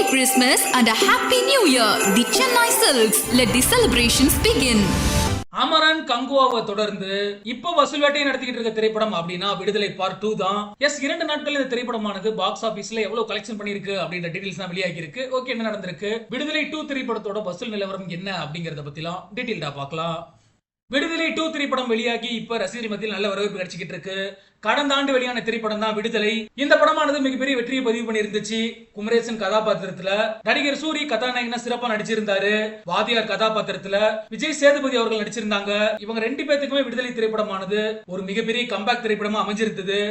Merry Christmas and a Happy New Year. The Chennai Silks. Let the celebrations begin. Amaran கங்குவாவை தொடர்ந்து இப்ப வசூல் வேட்டையை நடத்திக்கிட்டு இருக்க திரைப்படம் அப்படின்னா விடுதலை பார்ட் 2 தான். எஸ் 2 நாட்கள் இந்த திரைப்படமானது பாக்ஸ் ஆபீஸ்ல எவ்வளவு கலெக்ஷன் பண்ணிருக்கு அப்படின்ற டீடைல்ஸ் தான் வெளியாகி இருக்கு. ஓகே, என்ன நடந்திருக்கு, விடுதலை 2 திரைப்படத்தோட வசூல் நிலவரம் என்ன அப்படிங்கறத பத்திலாம் டீடைல்டா பார்க்கலாம். விடுதலை 2 திரைப்படம் வெளியாகி இப்ப ரசிகர் மத்தியில் நல்ல வரவேற்பு கிடைச்சிக்கிட்டு இருக்கு. கடந்த ஆண்டு வெளியான திரைப்படம் தான் விடுதலை. இந்த படமானது மிகப்பெரிய வெற்றியை பதிவு பண்ணி இருந்துச்சு. குமரேசன் கதாபாத்திரத்துல நடிகர் சூரி கதாநாயகனா சிறப்பா நடிச்சிருந்தாரு. வாதியார் கதாபாத்திரத்துல விஜய் சேதுபதி அவர்கள் நடிச்சிருந்தாங்க. இவங்க 2 பேத்துக்குமே விடுதலை திரைப்படமானது ஒரு மிகப்பெரிய கம்பேக் திரைப்படமா அமைஞ்சிருந்தது.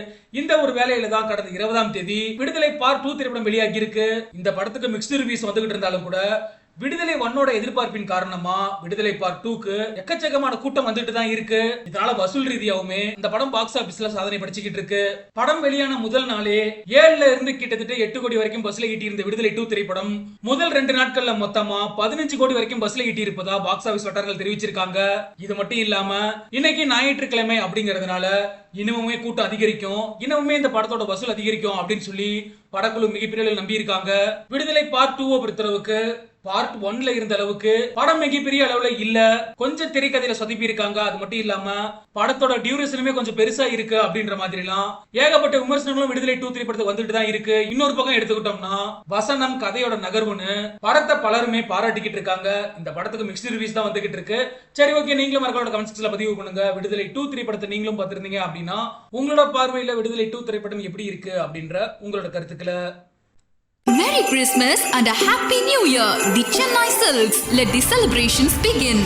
இந்த ஒரு வேலையில தான் கடந்த 20ஆம் தேதி விடுதலை பார்ட் 2 திரைப்படம் வெளியாகி இருக்கு. இந்த படத்துக்கு மிக்ஸ்டு ரிவ்யூஸ் வந்துகிட்டு இருந்தாலும் கூட விடுதலை 1ஓட எதிர்பார்ப்பின் காரணமா விடுதலை பார்ட் 2க்கு எக்கச்சக்கமான கூட்டம் வந்துட்டு தான் இருக்கு. இதனால வசூல் ரீதியாவுமே இந்த படம் பாக்ஸ் ஆபீஸ்ல சாதனை படிச்சுக்கிட்டு இருக்கு. படம் வெளியான முதல் நாளே 7ல இருந்து கிட்டத்தட்ட 8 கோடி வரைக்கும் பஸ்ல ஈட்டி இருந்த விடுதலை 2 திரைப்படம் முதல் 2 நாட்கள்ல மொத்தமா 15 கோடி வரைக்கும் பஸ்ல ஈட்டி இருப்பதா பாக்ஸ் ஆபீஸ் வட்டாரங்கள் தெரிவிச்சிருக்காங்க. இது மட்டும் இல்லாம இன்னைக்கு ஞாயிற்றுக்கிழமை அப்படிங்கறதுனால இன்னுமே கூட்டம் அதிகரிக்கும், இன்னுமே இந்த படத்தோட வசூல் அதிகரிக்கும் அப்படின்னு சொல்லி படக்குழு மிகப்பெரிய நம்பி இருக்காங்க. விடுதலை பார்ட் 2 பொறுத்தளவுக்கு பார்ட் 1ல இருந்த அளவுக்கு படம் மிகப்பெரிய அளவுல இல்ல, கொஞ்சம் திரைக்கதையில சொதப்பி இருக்காங்க. அது மட்டும் இல்லாம படத்தோட டியூரேஷனுமே கொஞ்சம் பெருசா இருக்கு அப்படின்ற மாதிரி எல்லாம் ஏகப்பட்ட விமர்சனங்களும் விடுதலை 2 திரைப்படத்துக்கு வந்துட்டு தான் இருக்கு. இன்னொரு பக்கம் எடுத்துக்கிட்டோம்னா வசனம் கதையோட நகர்வுன்னு படத்தை பலருமே பாராட்டிக்கிட்டு இருக்காங்க. இந்த படத்துக்கு மிக்ஸ்டு ரிவ்யூஸ் தான் வந்துகிட்டு இருக்கு. சரி, ஓகே, நீங்களும் மறக்காம கமெண்ட் செக்ஷன்ல பதிவு பண்ணுங்க. விடுதலை 2 திரைப்படத்தை நீங்களும் பார்த்திருந்தீங்க அப்படின்னா உங்களோட பார்வையில விடுதலை 2 திரைப்படம் எப்படி இருக்கு அப்படின்ற உங்களோட கருத்துக்களை. Merry Christmas and a Happy New Year. The Chennai Silks. Let the celebrations begin.